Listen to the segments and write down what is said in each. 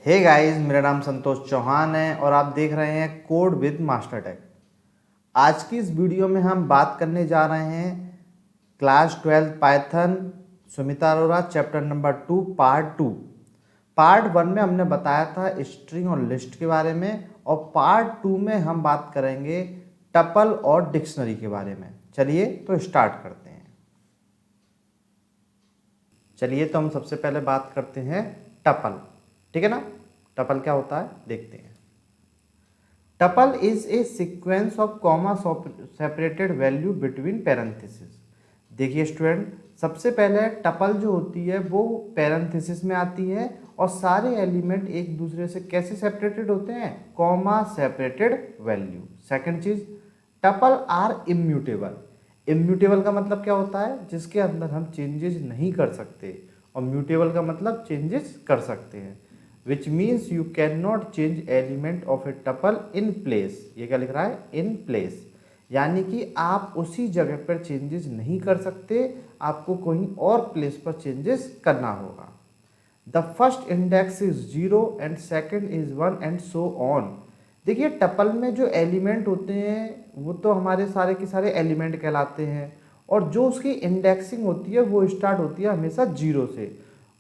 Hey guys, मेरा नाम संतोष चौहान है और आप देख रहे हैं कोड विद मास्टर टेक। आज की इस वीडियो में हम बात करने जा रहे हैं class 12 Python Sumita Arora chapter number 2 part 2। Part 1 में हमने बताया था स्ट्रिंग और लिस्ट के बारे में, और पार्ट 2 में हम बात करेंगे टपल और डिक्शनरी के बारे में। चलिए तो स्टार्ट करते हैं। चलिए तो हम सबसे पहले बात करते हैं टपल, ठीक है ना। टपल क्या होता है देखते हैं। Tuple is a sequence of comma separated value between parenthesis. देखिए स्टूडेंट, सबसे पहले टपल जो होती है वो पैरेंथेसिस में आती है, और सारे एलिमेंट एक दूसरे से कैसे सेपरेटेड होते हैं, कॉमा सेपरेटेड वैल्यू। सेकंड चीज, टपल आर इम्यूटेबल। इम्यूटेबल का मतलब क्या होता है, जिसके अंदर हम चेंजेस नहीं कर सकते, और म्यूटेबल का मतलब चेंजेस कर सकते हैं। Which means you can not change element of A tuple in place. ये क्या लिख रहा है, इन प्लेस, यानी कि आप उसी जगह पर चेंजेस नहीं कर सकते, आपको कहीं और प्लेस पर चेंजेस करना होगा। The first index is 0 and second is 1 and so on. देखिए टपल में जो एलिमेंट होते हैं वो तो हमारे सारे के सारे एलिमेंट कहलाते हैं, और जो उसकी इंडेक्सिंग होती है वो स्टार्ट होती है हमेशा 0 से,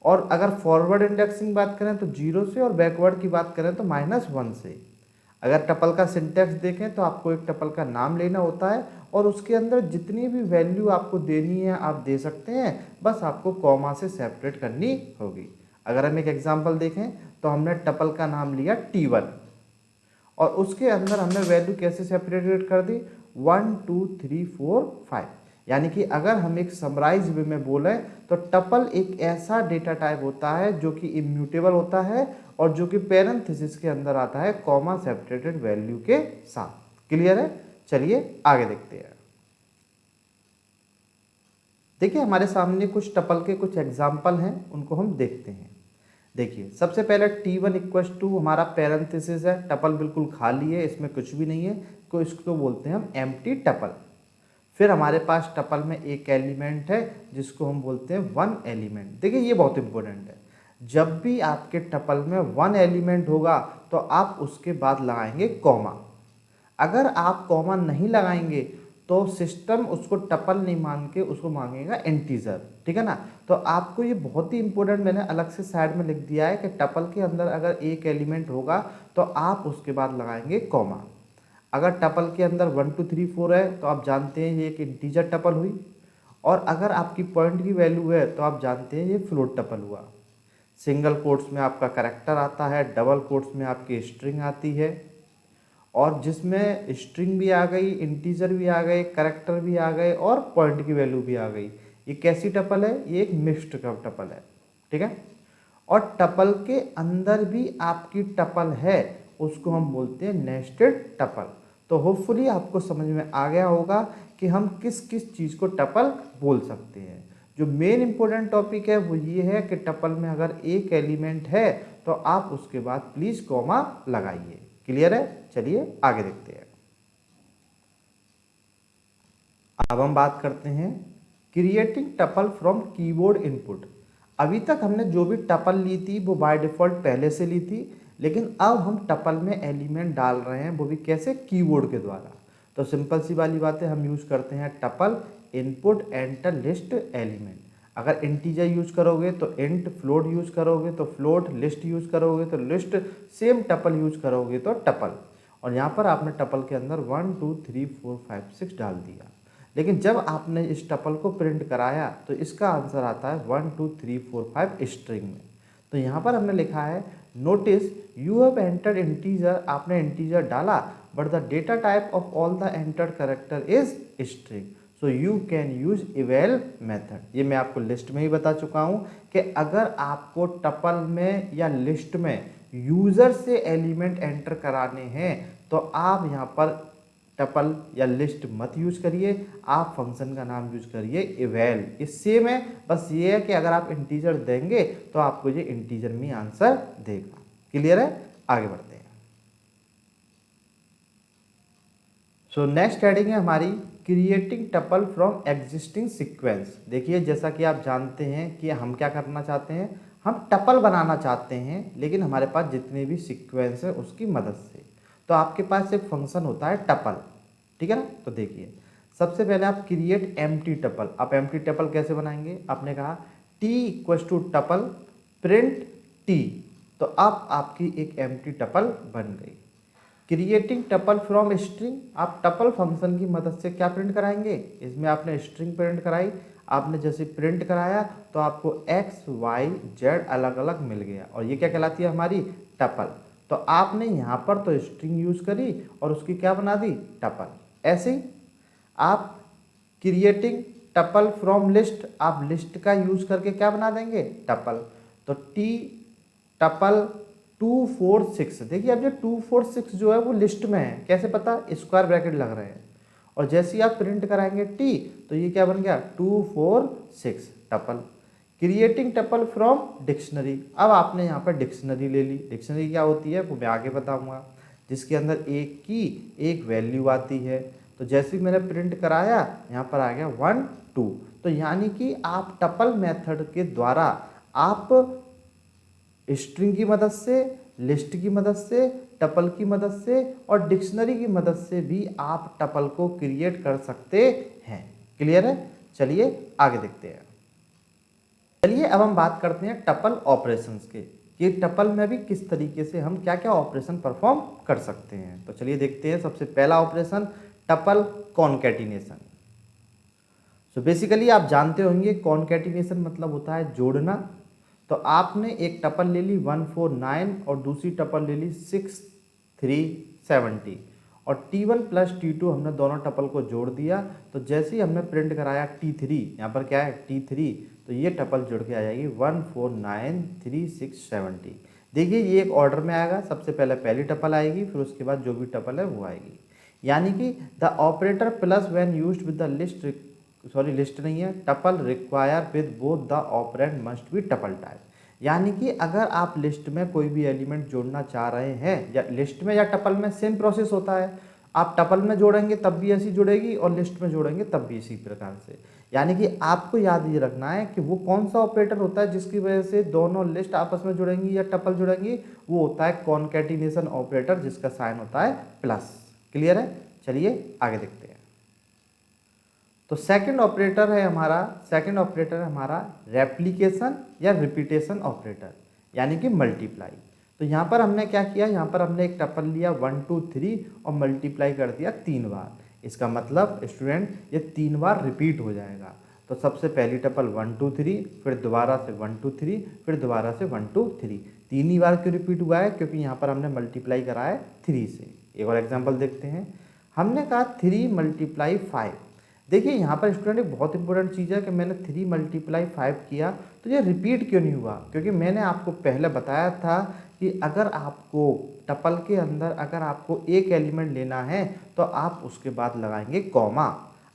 और अगर फॉरवर्ड इंडेक्सिंग बात करें तो 0 से, और बैकवर्ड की बात करें तो -1 से। अगर टपल का सिंटैक्स देखें तो आपको एक टपल का नाम लेना होता है, और उसके अंदर जितनी भी वैल्यू आपको देनी है आप दे सकते हैं, बस आपको कॉमा से सेपरेट करनी होगी। अगर हम एक एग्जांपल देखें तो हमने टपल का नाम लिया T1, और उसके अंदर हमने वैल्यू कैसे सेपरेटेड कर दी, 1 2 3 4 5। यानी कि अगर हम एक समराइज वे में बोलें तो टपल एक ऐसा डेटा टाइप होता है जो कि इम्यूटेबल होता है, और जो कि पैरेंथेसिस के अंदर आता है कॉमा सेपरेटेड वैल्यू के साथ। क्लियर है। चलिए आगे देखते हैं। देखिए हमारे सामने कुछ टपल के कुछ एग्जाम्पल हैं, उनको हम देखते हैं। देखिए सबसे पहले T1 इक्वस टू हमारा पैरेंथेसिस है, टपल बिल्कुल खाली है, इसमें कुछ भी नहीं है, तो इसको बोलते हैं हम एम्प्टी टपल। फिर हमारे पास टपल में एक एलिमेंट है जिसको हम बोलते हैं 1 एलिमेंट। देखिए ये बहुत इंपॉर्टेंट है, जब भी आपके टपल में 1 एलिमेंट होगा तो आप उसके बाद लगाएंगे कॉमा। अगर आप कॉमा नहीं लगाएंगे तो सिस्टम उसको टपल नहीं मान के उसको मांगेगा इंटीजर, ठीक है ना। तो आपको ये बहुत ही इंपॉर्टेंट मैंने अलग से साइड में लिख दिया है कि टपल के अंदर अगर एक एलिमेंट होगा तो आप उसके बाद लगाएंगे कॉमा। अगर टपल के अंदर 1 2 3 4 है तो आप जानते हैं ये एक इंटीजर टपल हुई, और अगर आपकी पॉइंट की वैल्यू है तो आप जानते हैं ये फ्लोट टपल हुआ। सिंगल कोट्स में आपका कैरेक्टर आता है, डबल कोट्स में आपकी स्ट्रिंग आती है, और जिसमें स्ट्रिंग भी आ गई, इंटीजर भी आ गए, कैरेक्टर भी आ गए, और पॉइंट की वैल्यू भी आ गई। ये कैसी टपल है, ये एक मिक्स्ड टपल है, ठीक है। और टपल के अंदर भी आपकी टपल है, उसको हम बोलते हैं नेस्टेड टपल। तो होपफुली आपको समझ में आ गया होगा कि हम किस किस चीज़ को टपल बोल सकते हैं। जो मेन इंपॉर्टेंट टॉपिक है वो ये है कि टपल में अगर एक एलिमेंट है तो आप उसके बाद प्लीज़ कॉमा लगाइए। क्लियर है। चलिए आगे देखते हैं। अब हम बात करते हैं creating tuple from keyboard input. अभी तक हमने जो भी टपल ली थी वो बाय डिफॉल्ट पहले से ली थी, लेकिन अब हम टपल में एलिमेंट डाल रहे हैं, वो भी कैसे, कीबोर्ड के द्वारा। तो सिंपल सी वाली बात है, हम यूज करते हैं tuple input enter list element. अगर इंटीजर यूज करोगे तो इंट, फ्लोट यूज करोगे तो फ्लोट, लिस्ट यूज करोगे तो लिस्ट, सेम टपल यूज करोगे तो टपल। और यहाँ पर आपने टपल के अंदर 1 2 3 4 5 6 डाल दिया, लेकिन जब आपने इस टपल को प्रिंट कराया तो इसका आंसर आता है 1 2 3 4 5 स्ट्रिंग में। तो यहाँ पर हमने लिखा है notice you have entered integer, आपने इंटीजर डाला, but the data type of all the entered character is string, so you can use eval method. ये मैं आपको लिस्ट में ही बता चुका हूँ कि अगर आपको टपल में या लिस्ट में यूजर से एलिमेंट एंटर कराने हैं तो आप यहाँ पर टपल या लिस्ट मत यूज करिए, आप फंक्शन का नाम यूज करिए इवेल। ये सेम है, बस ये है कि अगर आप इंटीजर देंगे तो आपको ये इंटीजर में आंसर देगा। क्लियर है। आगे बढ़ते हैं। सो नेक्स्ट हेडिंग है हमारी creating tuple from existing sequence. देखिए जैसा कि आप जानते हैं कि हम क्या करना चाहते हैं, हम टपल बनाना चाहते हैं लेकिन हमारे पास जितने भी सीक्वेंस है उसकी मदद से, तो आपके पास एक फंक्शन होता है टपल, ठीक है ना। तो देखिए सबसे पहले आप क्रिएट एम्प्टी टपल। आप एम्प्टी टपल कैसे बनाएंगे, आपने कहा T equals to tuple print T, तो अब आपकी एक एम्प्टी टपल बन गई। क्रिएटिंग टपल फ्रॉम स्ट्रिंग, आप टपल फंक्शन की मदद से क्या प्रिंट कराएंगे, इसमें आपने स्ट्रिंग प्रिंट कराई। आपने जैसे प्रिंट कराया तो आपको एक्स वाई जेड अलग अलग मिल गया और ये क्या कहलाती है हमारी टपल। तो आपने यहाँ पर तो स्ट्रिंग यूज़ करी और उसकी क्या बना दी टपल। ऐसे ही आप क्रिएटिंग टपल फ्रॉम लिस्ट, आप लिस्ट का यूज़ करके क्या बना देंगे टपल। तो टी टपल 246, देखिए अब जो 246 जो है वो लिस्ट में है, कैसे पता, स्क्वायर ब्रैकेट लग रहे हैं और जैसे ही आप प्रिंट कराएंगे टी तो ये क्या बन गया 246 tuple. Creating tuple from dictionary, अब आपने यहाँ पर डिक्शनरी ले ली। डिक्शनरी क्या होती है वो मैं आगे बताऊँगा, जिसके अंदर एक की एक वैल्यू आती है। तो जैसे ही मैंने प्रिंट कराया यहाँ पर आ गया 1 2, तो यानी कि आप टपल मेथड के द्वारा आप स्ट्रिंग की मदद से, लिस्ट की मदद से, टपल की मदद से और डिक्शनरी की मदद से भी आप टपल को क्रिएट कर सकते हैं। क्लियर है, चलिए आगे देखते हैं। चलिए अब हम बात करते हैं टपल ऑपरेशंस के, कि टपल में भी किस तरीके से हम क्या क्या ऑपरेशन परफॉर्म कर सकते हैं। तो चलिए देखते हैं। सबसे पहला operation tuple concatenation. So basically आप जानते होंगे कॉन्कैटिनेशन मतलब होता है जोड़ना। तो आपने एक टपल ले ली 149 और दूसरी टपल ले ली 6370 और T1 प्लस T2 हमने दोनों टपल को जोड़ दिया। तो जैसे ही हमने प्रिंट कराया T3, यहाँ पर क्या है T3, तो ये टपल जुड़ के आ जाएगी 1493670। देखिए ये एक ऑर्डर में आएगा, सबसे पहले पहली टपल आएगी फिर उसके बाद जो भी टपल है वो आएगी। यानी कि the operator plus when used with the list, sorry list नहीं है, tuple require with both the operand must be tuple type. यानी कि अगर आप लिस्ट में कोई भी एलिमेंट जोड़ना चाह रहे हैं, या लिस्ट में या टपल में सेम प्रोसेस होता है, आप टपल में जोड़ेंगे तब भी ऐसी जुड़ेगी और लिस्ट में जोड़ेंगे तब भी इसी प्रकार से। यानी कि आपको याद ये रखना है कि वो कौन सा ऑपरेटर होता है जिसकी वजह से दोनों लिस्ट आपस में जुड़ेंगी या टपल जुड़ेंगी, वो होता है कॉन्कैटिनेशन ऑपरेटर जिसका साइन होता है प्लस। क्लियर है, चलिए आगे देखते हैं। तो सेकंड ऑपरेटर है हमारा रेप्लिकेशन या रिपीटेशन ऑपरेटर, यानी कि मल्टीप्लाई। तो यहाँ पर हमने क्या किया, यहाँ पर हमने एक टपल लिया 1 2 3 और मल्टीप्लाई कर दिया 3 बार। इसका मतलब स्टूडेंट ये 3 बार रिपीट हो जाएगा। तो सबसे पहली टपल 1 2 3, फिर दोबारा से 1 2 3, फिर दोबारा से 1 2 3, 3 ही बार क्यों रिपीट हुआ है, क्योंकि यहाँ पर हमने मल्टीप्लाई करा है 3 से। एक और एग्जाम्पल देखते हैं। हमने कहा 3 × 5। देखिए यहाँ पर स्टूडेंट एक बहुत इंपॉर्टेंट चीज़ है कि मैंने 3 × 5 किया तो ये रिपीट क्यों नहीं हुआ, क्योंकि मैंने आपको पहले बताया था कि अगर आपको टपल के अंदर अगर आपको एक एलिमेंट लेना है तो आप उसके बाद लगाएंगे कॉमा।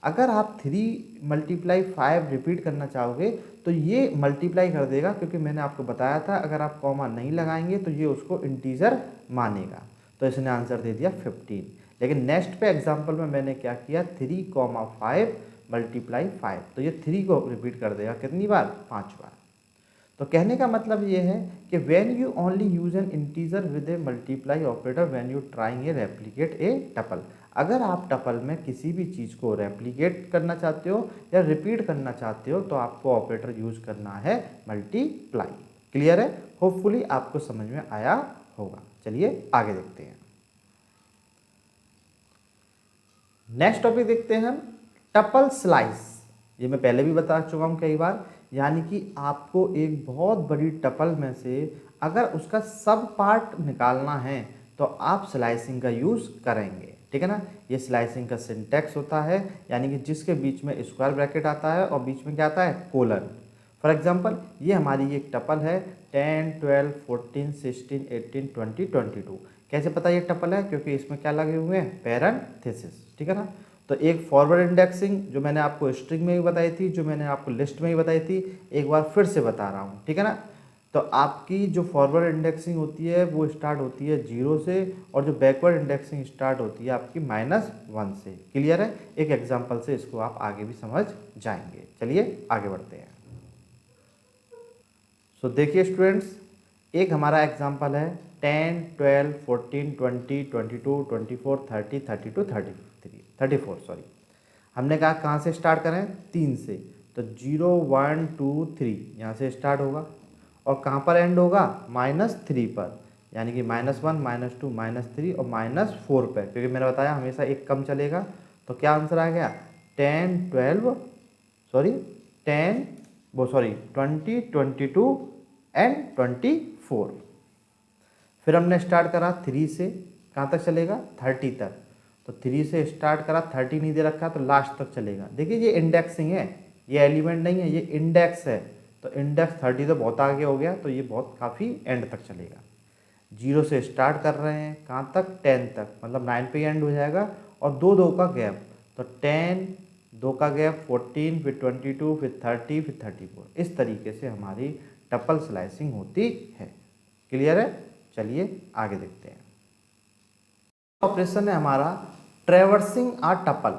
अगर आप 3 × 5 रिपीट करना चाहोगे तो ये मल्टीप्लाई कर देगा, क्योंकि मैंने आपको बताया था अगर आप कॉमा नहीं लगाएंगे तो ये उसको इंटीजर मानेगा। तो इसने आंसर दे दिया 15। लेकिन नेक्स्ट पे एग्जांपल में मैंने क्या किया 3, 5 × 5, तो ये 3 को रिपीट कर देगा कितनी बार, 5 बार। तो कहने का मतलब ये है कि when you only use N integer with A multiply operator when you trying A replicate A tuple. अगर आप टपल में किसी भी चीज़ को रेप्लिकेट करना चाहते हो या रिपीट करना चाहते हो तो आपको ऑपरेटर यूज करना है मल्टीप्लाई। क्लियर है, होपफुली आपको समझ में आया होगा। चलिए आगे देखते हैं। नेक्स्ट टॉपिक देखते हैं हम टपल स्लाइस। ये मैं पहले भी बता चुका हूँ कई बार, यानी कि आपको एक बहुत बड़ी टपल में से अगर उसका सब पार्ट निकालना है तो आप स्लाइसिंग का यूज़ करेंगे, ठीक है ना। ये स्लाइसिंग का सिंटैक्स होता है, यानी कि जिसके बीच में स्क्वायर ब्रैकेट आता है और बीच में क्या आता है कोलन। फॉर एग्जांपल ये हमारी एक टपल है 10 12 14 16 18 20 22। कैसे पता ये टपल है, क्योंकि इसमें क्या लगे हुए हैं पैरेंथेसिस, ठीक है ना। तो एक फॉरवर्ड इंडेक्सिंग जो मैंने आपको स्ट्रिंग में भी बताई थी, जो मैंने आपको लिस्ट में भी बताई थी, एक बार फिर से बता रहा हूँ, ठीक है ना। तो आपकी जो फॉरवर्ड इंडेक्सिंग होती है वो स्टार्ट होती है 0 से और जो बैकवर्ड इंडेक्सिंग स्टार्ट होती है आपकी -1 से। क्लियर है, एक एग्जाम्पल से इसको आप आगे भी समझ जाएंगे। चलिए आगे बढ़ते हैं। सो देखिए स्टूडेंट्स, एक हमारा एग्जांपल है 10, 12, 14, 20, 22, 24, 30, 32, 33, 34 सॉरी। हमने कहा कहाँ से स्टार्ट करें, 3 से, तो 0, 1, 2, 3 यहाँ से स्टार्ट होगा और कहाँ पर एंड होगा, -3 पर, यानी कि -1, -2, -3 और -4 पर, क्योंकि मैंने बताया हमेशा एक कम चलेगा। तो क्या आंसर आ गया, 10, 12 सॉरी 10 वो सॉरी 20, 22 एंड 24। फिर हमने स्टार्ट करा 3 से, कहाँ तक चलेगा, 30 तक। तो 3 से स्टार्ट करा, 30 नहीं दे रखा तो लास्ट तक चलेगा। देखिए ये इंडेक्सिंग है, ये एलिमेंट नहीं है, ये इंडेक्स है। तो इंडेक्स 30 तो बहुत आगे हो गया, तो ये बहुत काफ़ी एंड तक चलेगा। 0 से स्टार्ट कर रहे हैं, कहाँ तक, 10 तक, मतलब 9 पे एंड हो जाएगा और दो दो का गैप, तो 10, 2 का गैप 14, फिर 22, फिर 30, फिर 34। इस तरीके से हमारी टपल स्लाइसिंग होती है। क्लियर है? चलिए आगे देखते हैं। ऑपरेशन है हमारा ट्रैवर्सिंग आ टपल।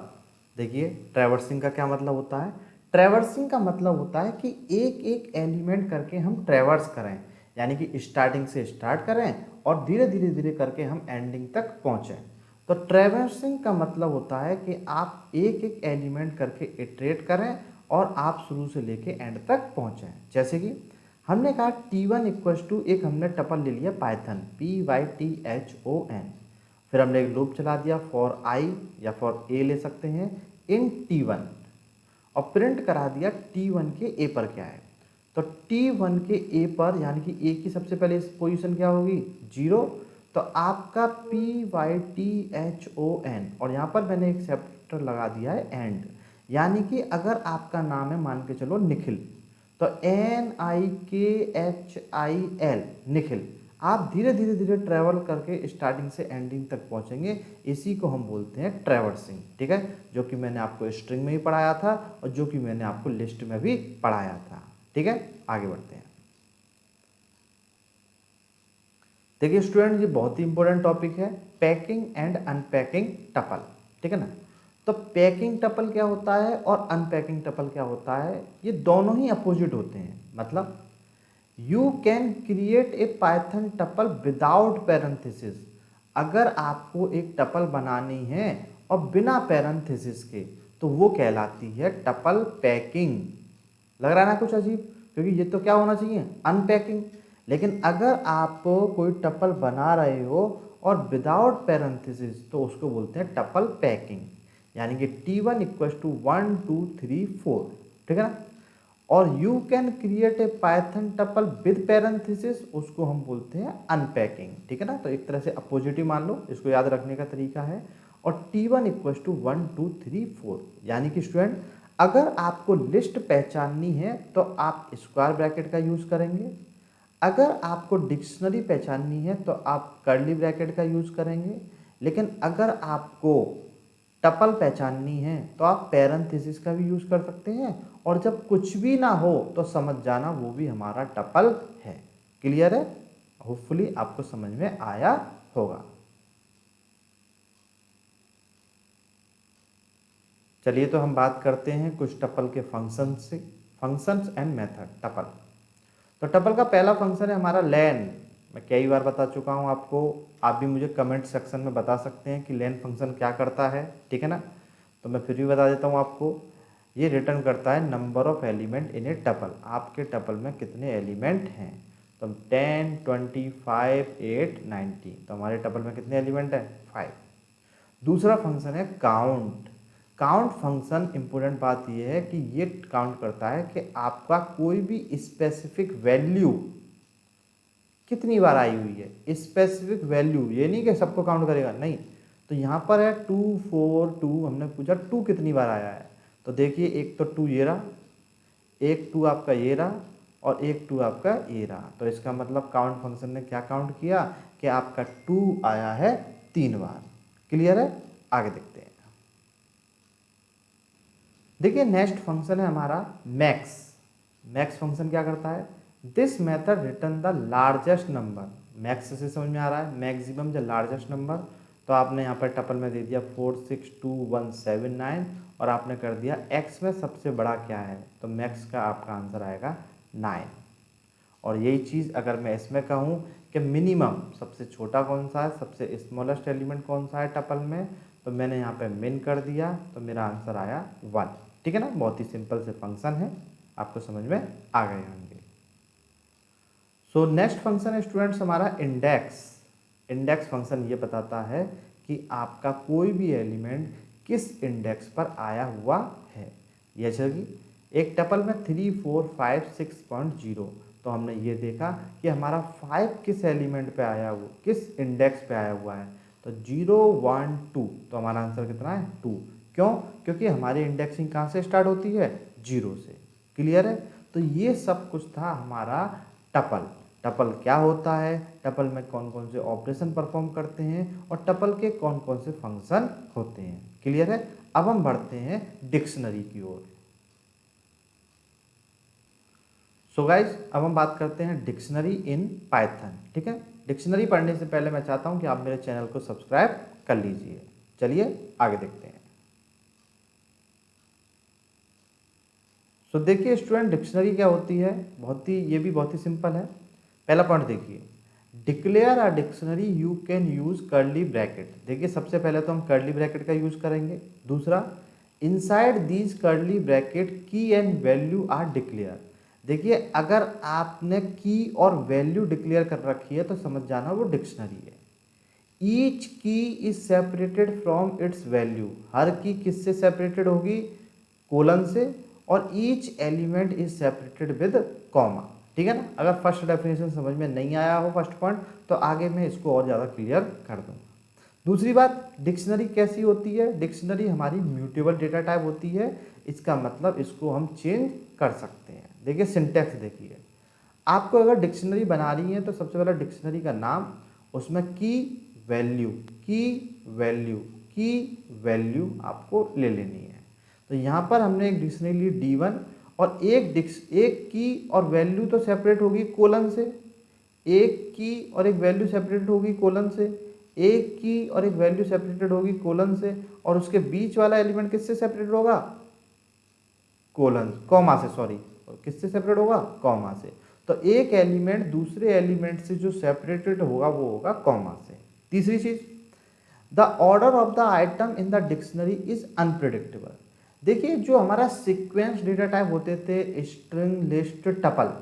देखिए ट्रैवर्सिंग का क्या मतलब होता है, ट्रैवर्सिंग का मतलब होता है कि एक एक एलिमेंट करके हम ट्रैवर्स करें, यानी कि स्टार्टिंग से स्टार्ट करें और धीरे धीरे धीरे करके हम एंडिंग तक पहुँचें। तो ट्रैवर्सिंग का मतलब होता है कि आप एक एक एलिमेंट करके इटरेट करें और आप शुरू से लेके एंड तक पहुँचें। जैसे कि हमने कहा T1 इक्वल्स टू, एक हमने टपल ले लिया पाइथन PYTHON, फिर हमने एक लूप चला दिया फॉर आई या फॉर ए ले सकते हैं इन T1 और प्रिंट करा दिया T1 के ए पर क्या है। तो T1 के ए पर, यानी कि ए की सबसे पहले पोजीशन क्या होगी, 0, तो आपका PYTHON और यहाँ पर मैंने एक चैप्टर लगा दिया है एंड, यानी कि अगर आपका नाम है मान के चलो निखिल, तो NIKHIL निखिल, आप धीरे धीरे धीरे ट्रैवल करके स्टार्टिंग से एंडिंग तक पहुंचेंगे। इसी को हम बोलते हैं ट्रैवर्सिंग। ठीक है, जो कि मैंने आपको स्ट्रिंग में भी पढ़ाया था और जो कि मैंने आपको लिस्ट में भी पढ़ाया था। ठीक है, आगे बढ़ते हैं। देखिए स्टूडेंट, ये बहुत ही इंपॉर्टेंट टॉपिक है, पैकिंग एंड अनपैकिंग टपल। ठीक है ना। तो पैकिंग टपल क्या होता है और अनपैकिंग टपल क्या होता है, ये दोनों ही अपोजिट होते हैं। मतलब you can create a Python tuple without parenthesis, अगर आपको एक टपल बनानी है और बिना पैरेंथेसिस के, तो वो कहलाती है टपल पैकिंग। लग रहा है ना कुछ अजीब, क्योंकि ये तो क्या होना चाहिए, अनपैकिंग। लेकिन अगर आप कोई टपल बना रहे हो और विदाउट पैरेंथेसिस, तो उसको बोलते हैं टपल पैकिंग, यानी कि T1 इक्वल्स टू 1, 2, 3, 4। ठीक है ना। और you can create a Python tuple with parenthesis, उसको हम बोलते हैं अनपैकिंग। ठीक है ना। तो एक तरह से अपोजिट ही मान लो, इसको याद रखने का तरीका है। और T1 इक्वल्स टू 1, 2, 3, 4, यानी कि स्टूडेंट अगर आपको लिस्ट पहचाननी है तो आप स्क्वायर ब्रैकेट का यूज़ करेंगे, अगर आपको डिक्शनरी पहचाननी है तो आप कर्ली ब्रैकेट का यूज़ करेंगे, लेकिन अगर आपको टपल पहचाननी है तो आप पैरेंथेसिस का भी यूज़ कर सकते हैं। और जब कुछ भी ना हो तो समझ जाना वो भी हमारा टपल है। क्लियर है? होपफुली आपको समझ में आया होगा। चलिए तो हम बात करते हैं कुछ टपल के फंक्शन से, फंक्शंस एंड मेथड टपल। तो टपल का पहला फंक्शन है हमारा लेन। मैं कई बार बता चुका हूँ आपको, आप भी मुझे कमेंट सेक्शन में बता सकते हैं कि लेन फंक्शन क्या करता है। ठीक है ना। तो मैं फिर भी बता देता हूँ आपको, ये रिटर्न करता है number of element in A tuple, आपके टपल में कितने एलिमेंट हैं। तो 10, 25, 8, 19, तो हमारे टपल में कितने एलिमेंट हैं, 5। दूसरा फंक्शन है काउंट। काउंट फंक्शन इंपॉर्टेंट बात यह है कि ये काउंट करता है कि आपका कोई भी स्पेसिफिक वैल्यू कितनी बार आई हुई है। स्पेसिफिक वैल्यू, ये नहीं कि सबको काउंट करेगा, नहीं। तो यहाँ पर है 2, 4, 2, हमने पूछा 2 कितनी बार आया है। तो देखिए एक तो 2 ये रहा, एक 2 आपका ये रहा और एक 2 आपका ये रहा। तो इसका मतलब काउंट फंक्शन ने क्या काउंट किया कि आपका 2 आया है 3 बार। क्लियर है? आगे देखते हैं। देखिए नेक्स्ट फंक्शन है हमारा मैक्स। मैक्स फंक्शन क्या करता है, this method return the largest number. Max से समझ में आ रहा है मैक्सिमम द लार्जेस्ट नंबर। तो आपने यहाँ पर टपल में दे दिया 4, 6, 2, 1, 7, 9 और आपने कर दिया एक्स में सबसे बड़ा क्या है, तो मैक्स का आपका आंसर आएगा 9। और यही चीज़ अगर मैं इसमें कहूँ कि मिनिमम सबसे छोटा कौन सा है, सबसे स्मॉलेस्ट एलिमेंट कौन सा है टपल में, तो मैंने यहाँ पे मिन कर दिया तो मेरा आंसर आया 1। ठीक है ना, बहुत ही सिंपल से फंक्शन है, आपको समझ में आ गए होंगे। सो नेक्स्ट फंक्शन है स्टूडेंट्स हमारा इंडेक्स। इंडेक्स फंक्शन ये बताता है कि आपका कोई भी एलिमेंट किस इंडेक्स पर आया हुआ है। जैसे कि एक टपल में 3, 4, 5, 6.0, तो हमने ये देखा कि हमारा 5 किस एलिमेंट पे आया हुआ, किस इंडेक्स पे आया हुआ है, तो 0, 1, 2, तो हमारा आंसर कितना है 2। क्यों? क्योंकि हमारी इंडेक्सिंग कहाँ से स्टार्ट होती है, 0 से। क्लियर है? तो ये सब कुछ था हमारा टपल। टपल क्या होता है, टपल में कौन कौन से ऑपरेशन परफॉर्म करते हैं और टपल के कौन कौन से फंक्शन होते हैं। क्लियर है? अब हम बढ़ते हैं डिक्शनरी की ओर। सो गाइज अब हम बात करते हैं डिक्शनरी इन पाइथन। ठीक है, डिक्शनरी पढ़ने से पहले मैं चाहता हूं कि आप मेरे चैनल को सब्सक्राइब कर लीजिए। चलिए आगे देखते हैं। सो देखिए स्टूडेंट, डिक्शनरी क्या होती है, ये भी बहुत ही सिंपल है। पहला पॉइंट देखिए, declare a dictionary you can use curly bracket. देखिए सबसे पहले तो हम कर्ली ब्रैकेट का यूज करेंगे। दूसरा, इनसाइड दीज कर्ली ब्रैकेट की एंड वैल्यू आर डिक्लेयर। देखिए अगर आपने की और वैल्यू डिक्लेयर कर रखी है तो समझ जाना वो डिक्शनरी है। Each key is separated from its value. हर की किससे सेपरेटेड होगी, कोलन से, और each element is separated with comma. ठीक है ना, अगर फर्स्ट डेफिनेशन समझ में नहीं आया हो फर्स्ट पॉइंट, तो आगे मैं इसको और ज़्यादा क्लियर कर दूंगा। दूसरी बात, डिक्शनरी कैसी होती है, डिक्शनरी हमारी म्यूटेबल डेटा टाइप होती है। इसका मतलब इसको हम चेंज कर सकते हैं। देखिए सिंटैक्स देखिए, आपको अगर डिक्शनरी बना रही है तो सबसे पहले डिक्शनरी का नाम, उसमें की वैल्यू, की वैल्यू, की वैल्यू आपको ले लेनी है। तो यहाँ पर हमने एक डिक्शनरी ली D1, और एक की और वैल्यू तो सेपरेट होगी कोलन से, एक की और एक वैल्यू सेपरेटेड होगी कोलन से, एक की और एक वैल्यू सेपरेटेड होगी कोलन से, और उसके बीच वाला एलिमेंट किससे सेपरेटेड होगा, कोलन, कॉमा से, सॉरी, किससे सेपरेट होगा, कॉमा से। तो एक एलिमेंट दूसरे एलिमेंट से जो सेपरेटेड होगा वो होगा कॉमा से। तीसरी चीज, the order of the item in the dictionary is unpredictable. देखिए जो हमारा सीक्वेंस डेटा टाइप होते थे, स्ट्रिंग, लिस्ट, टपल,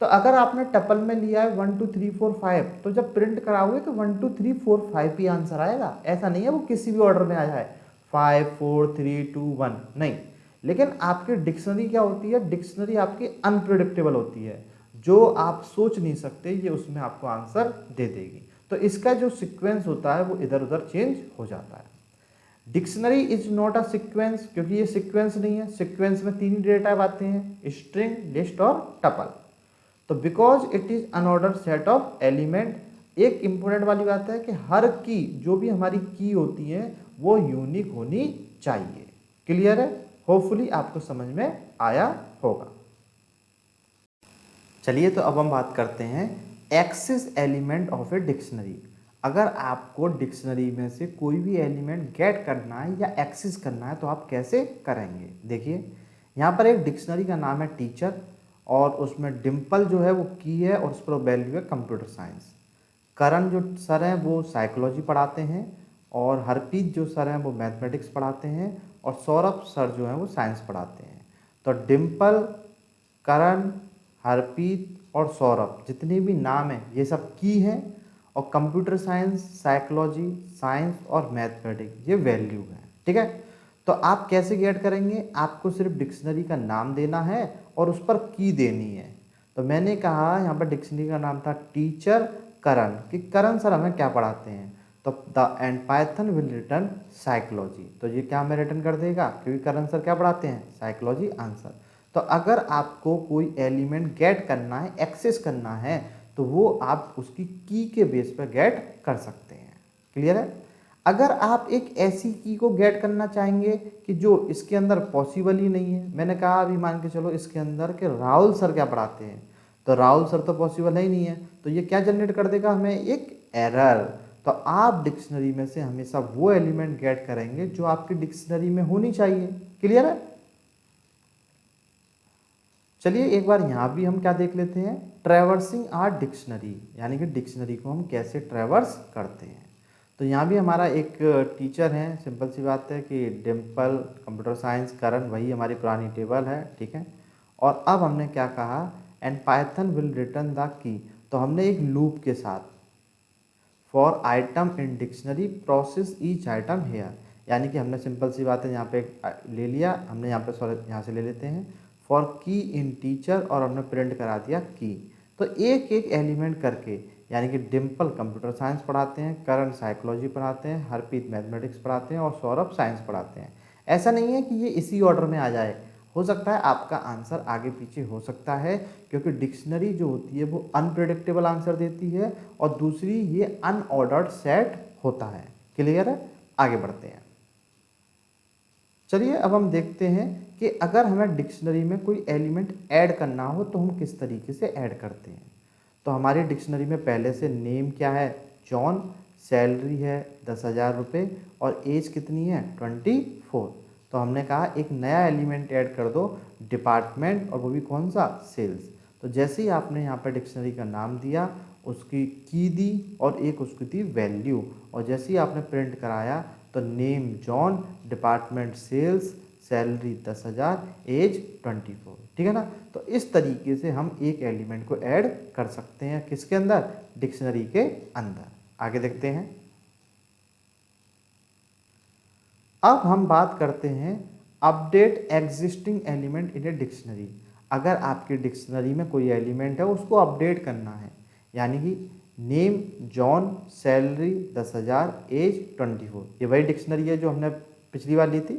तो अगर आपने टपल में लिया है 1 2 3 4 5, तो जब प्रिंट कराओगे तो 1 2 3 4 5 ही आंसर आएगा। ऐसा नहीं है वो किसी भी ऑर्डर में आ जाए 5 4 3 2 1, नहीं। लेकिन आपकी डिक्शनरी क्या होती है, डिक्शनरी आपकी अनप्रिडिक्टेबल होती है। जो आप सोच नहीं सकते ये उसमें आपको आंसर दे देगी। तो इसका जो सीक्वेंस होता है वो इधर उधर चेंज हो जाता है। Dictionary is not a sequence, क्योंकि ये सीक्वेंस नहीं है। सीक्वेंस में 3 ही डेटा टाइप आते हैं, स्ट्रिंग, लिस्ट और टपल। तो because it is unordered set of element, एक इंपॉर्टेंट वाली बात है कि हर की, जो भी हमारी की होती है वो यूनिक होनी चाहिए। क्लियर है? होपफुली आपको समझ में आया होगा। चलिए तो अब हम बात करते हैं access element of a dictionary. अगर आपको डिक्शनरी में से कोई भी एलिमेंट गेट करना है या एक्सेस करना है तो आप कैसे करेंगे। देखिए यहाँ पर एक डिक्शनरी का नाम है टीचर, और उसमें डिम्पल जो है वो की है और उस पर वैल्यू है कंप्यूटर साइंस। करण जो सर हैं वो साइकोलॉजी पढ़ाते हैं, और हरप्रीत जो सर हैं वो मैथमेटिक्स पढ़ाते हैं, और सौरभ सर जो हैं वो साइंस पढ़ाते हैं। तो डिम्पल, करण, हरप्रीत और सौरभ जितने भी नाम हैं ये सब की हैं, और कंप्यूटर साइंस, साइकोलॉजी, साइंस और मैथमेटिक्स ये वैल्यू है। ठीक है, तो आप कैसे गेट करेंगे, आपको सिर्फ डिक्शनरी का नाम देना है और उस पर की देनी है। तो मैंने कहा यहाँ पर डिक्शनरी का नाम था टीचर करण, कि करण सर हमें क्या पढ़ाते हैं, तो the end Python will return psychology. तो ये क्या हमें रिटर्न कर देगा, क्योंकि करण सर क्या पढ़ाते हैं, साइकोलॉजी, आंसर। तो अगर आपको कोई एलिमेंट गेट करना है, एक्सेस करना है, तो वो आप उसकी की के बेस पर गेट कर सकते हैं। क्लियर है? अगर आप एक ऐसी की को गेट करना चाहेंगे कि जो इसके अंदर पॉसिबल ही नहीं है, मैंने कहा अभी मान के चलो इसके अंदर के राहुल सर क्या पढ़ाते हैं, तो राहुल सर तो पॉसिबल है ही नहीं है, तो ये क्या जनरेट कर देगा हमें, एक एरर। तो आप डिक्शनरी में से हमेशा वो एलिमेंट गेट करेंगे जो आपकी डिक्शनरी में होनी चाहिए। क्लियर है? चलिए एक बार यहाँ भी हम क्या देख लेते हैं, ट्रैवर्सिंग आर डिक्शनरी, यानी कि डिक्शनरी को हम कैसे ट्रैवर्स करते हैं। तो यहाँ भी हमारा एक टीचर हैं, सिंपल सी बात है कि डिम्पल, कंप्यूटर साइंस, करण, वही हमारी पुरानी टेबल है, ठीक है। और अब हमने क्या कहा, and Python will return the key, तो हमने एक लूप के साथ for item in dictionary process each item here, यानी कि हमने सिंपल सी बात है यहाँ पे ले लिया, हमने यहाँ पे सॉरी यहाँ से ले लेते हैं फॉर की इन टीचर, और हमने प्रिंट करा दिया की। तो एक एक एलिमेंट करके, यानी कि डिम्पल कंप्यूटर साइंस पढ़ाते हैं, करण साइकोलॉजी पढ़ाते हैं, हरप्रीत मैथमेटिक्स पढ़ाते हैं और सौरभ साइंस पढ़ाते हैं। ऐसा नहीं है कि ये इसी ऑर्डर में आ जाए, हो सकता है आपका आंसर आगे पीछे हो सकता है, क्योंकि डिक्शनरी जो होती है वो अनप्रेडिक्टेबल आंसर देती है, और दूसरी ये अनऑर्डर्ड सेट होता है। क्लियर है, आगे बढ़ते हैं। चलिए अब हम देखते हैं कि अगर हमें डिक्शनरी में कोई एलिमेंट ऐड करना हो तो हम किस तरीके से ऐड करते हैं। तो हमारी डिक्शनरी में पहले से नेम क्या है, जॉन, सैलरी है 10,000 रुपये, और एज कितनी है 24। तो हमने कहा एक नया एलिमेंट ऐड कर दो, डिपार्टमेंट, और वो भी कौन सा, सेल्स। तो जैसे ही आपने यहाँ पर डिक्शनरी का नाम दिया, उसकी की दी, और एक उसकी दी वैल्यू, और जैसे ही आपने प्रिंट कराया तो name John, department sales, salary 10,000, age 24, ठीक है ना। तो इस तरीके से हम एक एलिमेंट को ऐड कर सकते हैं, किसके अंदर, डिक्शनरी के अंदर। आगे देखते हैं। अब हम बात करते हैं update existing element in A dictionary. अगर आपकी डिक्शनरी में कोई एलिमेंट है उसको अपडेट करना है, यानी कि नेम जॉन, सैलरी 10,000, एज 24, ये वही डिक्शनरी है जो हमने पिछली बार ली थी।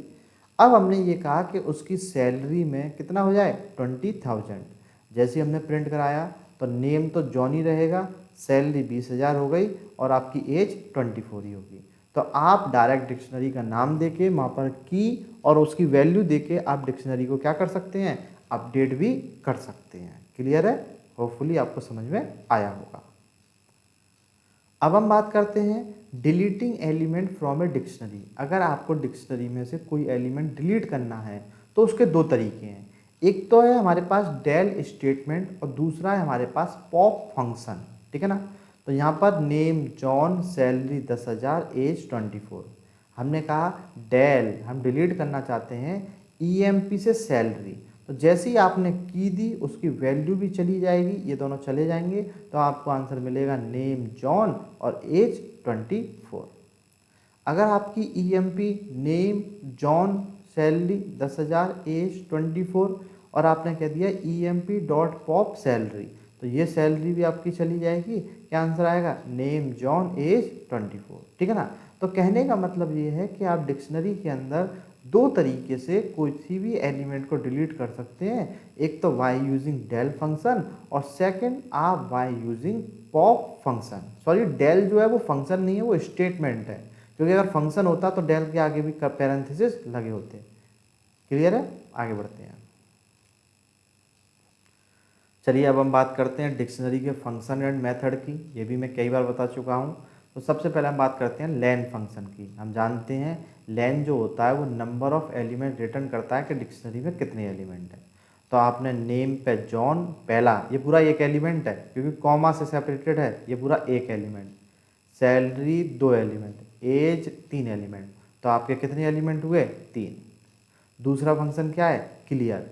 अब हमने ये कहा कि उसकी सैलरी में कितना हो जाए, 20,000। जैसे हमने प्रिंट कराया तो नेम तो जॉन ही रहेगा, सैलरी 20,000 हो गई, और आपकी एज 24 ही होगी। तो आप डायरेक्ट डिक्शनरी का नाम देके वहाँ पर की और उसकी वैल्यू देके आप डिक्शनरी को क्या कर सकते हैं, अपडेट भी कर सकते हैं। क्लियर है, होपफुली आपको समझ में आया होगा। अब हम बात करते हैं deleting element from A dictionary. अगर आपको डिक्शनरी में से कोई एलिमेंट डिलीट करना है तो उसके दो तरीके हैं। एक तो है हमारे पास डेल स्टेटमेंट, और दूसरा है हमारे पास पॉप फंक्शन, ठीक है ना। तो यहाँ पर नेम जॉन, सैलरी 10,000, एज 24। हमने कहा डेल हम डिलीट करना चाहते हैं ईएमपी से सैलरी, तो जैसे ही आपने की दी उसकी वैल्यू भी चली जाएगी, ये दोनों चले जाएंगे, तो आपको आंसर मिलेगा नेम जॉन और एज 24। अगर आपकी EMP name John, salary 10,000, age 24, और आपने कह दिया ईएमपी डॉट पॉप सैलरी, तो ये सैलरी भी आपकी चली जाएगी, क्या आंसर आएगा, नेम जॉन, एज 24, ठीक है ना। तो कहने का मतलब ये है कि आप डिक्शनरी के अंदर दो तरीके से कोई सी भी एलिमेंट को डिलीट कर सकते हैं। एक तो बाय यूजिंग डेल फंक्शन, और सेकंड आप by using pop function. Sorry, del जो है वो फंक्शन नहीं है, वो स्टेटमेंट है, क्योंकि अगर फंक्शन होता तो डेल के आगे भी पैरेंथेसिस लगे होते। क्लियर है, आगे बढ़ते हैं। चलिए अब हम बात करते हैं डिक्शनरी के फंक्शन एंड मेथड की। ये भी मैं कई बार बता चुका हूँ। तो सबसे पहले हम बात करते हैं लेन फंक्शन की। हम जानते हैं लेन जो होता है वो नंबर ऑफ एलिमेंट रिटर्न करता है कि डिक्शनरी में कितने एलिमेंट हैं। तो आपने नेम पे जॉन पहला, ये पूरा एक एलिमेंट है क्योंकि कॉमा से सेपरेटेड है, ये पूरा एक element. Salary 2 element, age 3 element, तो आपके कितने एलिमेंट हुए, 3। दूसरा फंक्शन क्या है, क्लियर।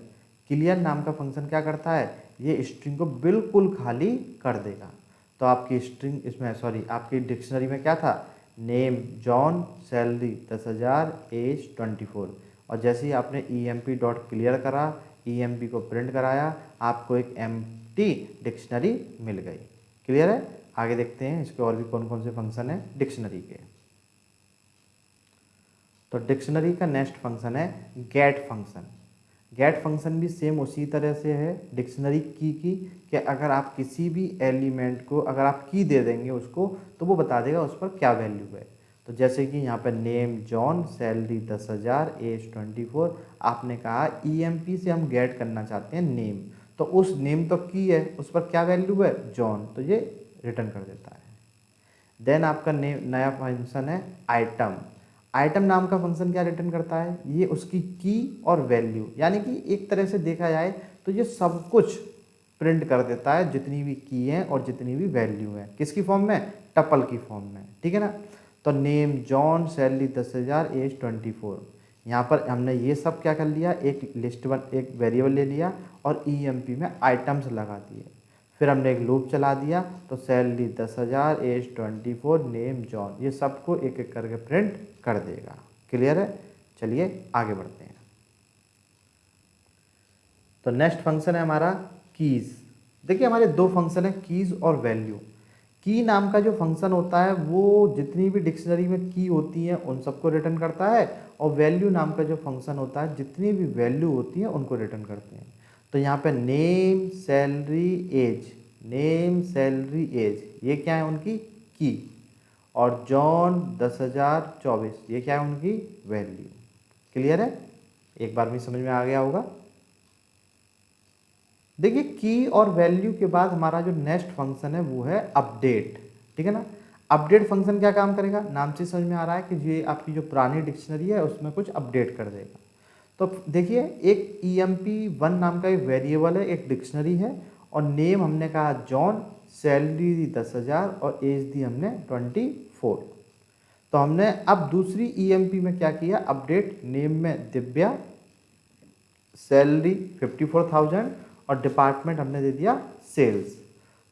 क्लियर नाम का फंक्शन क्या करता है, ये स्ट्रिंग को बिल्कुल खाली कर देगा। तो आपकी स्ट्रिंग इसमें सॉरी आपकी डिक्शनरी में क्या था, नेम जॉन, सैलरी 10,000, एज 24, और जैसे ही आपने ईएमपी डॉट क्लियर करा, ईएमपी को प्रिंट कराया, आपको एक एम्प्टी डिक्शनरी मिल गई। क्लियर है, आगे देखते हैं इसके और भी कौन कौन से फंक्शन है डिक्शनरी के। तो डिक्शनरी का नेक्स्ट फंक्शन है गेट फंक्शन। गेट फंक्शन भी सेम उसी तरह से है डिक्शनरी की कि अगर आप किसी भी एलिमेंट को अगर आप की दे देंगे उसको, तो वो बता देगा उस पर क्या वैल्यू है। तो जैसे कि यहाँ पर नेम जॉन, सैलरी 10,000, एज 24, आपने कहा ईएमपी से हम गेट करना चाहते हैं नेम, तो उस नेम तो की है, उस पर क्या वैल्यू है, जॉन, तो ये रिटर्न कर देता है। देन आपका नया फंक्शन है आइटम। आइटम नाम का फंक्शन क्या रिटर्न करता है, ये उसकी की और वैल्यू, यानी कि एक तरह से देखा जाए तो ये सब कुछ प्रिंट कर देता है, जितनी भी की हैं और जितनी भी वैल्यू हैं, किसकी फॉर्म में, टपल की फॉर्म में, ठीक है ना। तो नेम जॉन, सैलरी 10,000, एज 24। यहाँ पर हमने ये सब क्या कर लिया, एक लिस्ट वन एक वेरिएबल ले लिया और ईएमपी में आइटम्स लगा दिए, फिर हमने एक लूप चला दिया, तो सैलरी 10,000, एज 24, नेम जॉन, ये सबको एक एक करके प्रिंट कर देगा। क्लियर है, चलिए आगे बढ़ते हैं। तो नेक्स्ट फंक्शन है हमारा कीज़। देखिए हमारे दो फंक्शन है, कीज़ और वैल्यू। की नाम का जो फंक्शन होता है वो जितनी भी डिक्शनरी में की होती हैं उन सबको रिटर्न करता है, और वैल्यू नाम का जो फंक्शन होता है जितनी भी वैल्यू होती हैं उनको रिटर्न करते हैं। तो यहाँ पे name salary age, name salary age ये क्या है उनकी की, और जॉन 10,024 ये क्या है उनकी वैल्यू। क्लियर है, एक बार भी समझ में आ गया होगा। देखिए की और वैल्यू के बाद हमारा जो नेक्स्ट फंक्शन है वो है अपडेट, ठीक है ना। अपडेट फंक्शन क्या काम करेगा, नाम से समझ में आ रहा है कि ये आपकी जो पुरानी डिक्शनरी है उसमें कुछ अपडेट कर देगा। तो देखिए एक EMP1 नाम का एक वेरिएबल है, एक डिक्शनरी है, और नेम हमने कहा जॉन, सैलरी दी 10,000 और एज दी हमने 24। तो हमने अब दूसरी EMP में क्या किया, अपडेट, नेम में दिव्या, सैलरी 54,000 और डिपार्टमेंट हमने दे दिया सेल्स।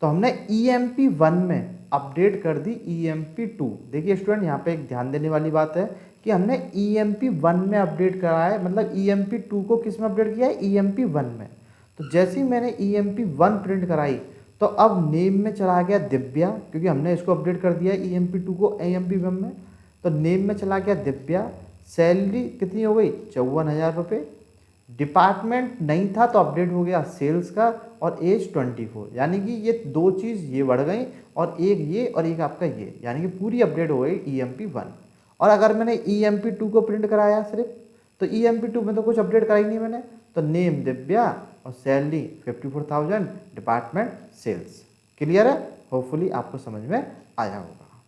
तो हमने EMP1 में अपडेट कर दी EMP2। देखिए स्टूडेंट यहाँ पे एक ध्यान देने वाली बात है कि हमने EMP1 में अपडेट करा है, मतलब EMP2 को किस में अपडेट किया है, EMP1 में। तो जैसे ही मैंने EMP1 प्रिंट कराई तो अब नेम में चला गया दिव्या, क्योंकि हमने इसको अपडेट कर दिया EMP2 को EMP1 में। तो नेम में चला गया दिव्या, सैलरी कितनी हो गई 54,000 रुपये, डिपार्टमेंट नहीं था तो अपडेट हो गया सेल्स का, और एज 24। यानी कि ये दो चीज़ ये बढ़ गई और एक ये और एक आपका ये, यानी कि पूरी अपडेट हो गई EMP1। और अगर मैंने EMP2 को प्रिंट कराया सिर्फ, तो EMP2 में तो कुछ अपडेट कराई नहीं मैंने, तो नेम दिव्या और सैलरी 54,000, डिपार्टमेंट सेल्स। क्लियर है, होपफुली आपको समझ में आया होगा।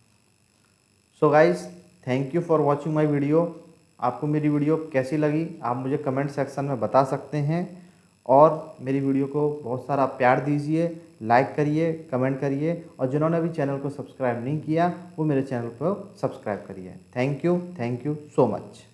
So guys thank you for watching my video. आपको मेरी वीडियो कैसी लगी आप मुझे कमेंट सेक्शन में बता सकते हैं, और मेरी वीडियो को बहुत सारा प्यार दीजिए, लाइक करिए, कमेंट करिए, और जिन्होंने अभी चैनल को सब्सक्राइब नहीं किया वो मेरे चैनल को सब्सक्राइब करिए। Thank you so much.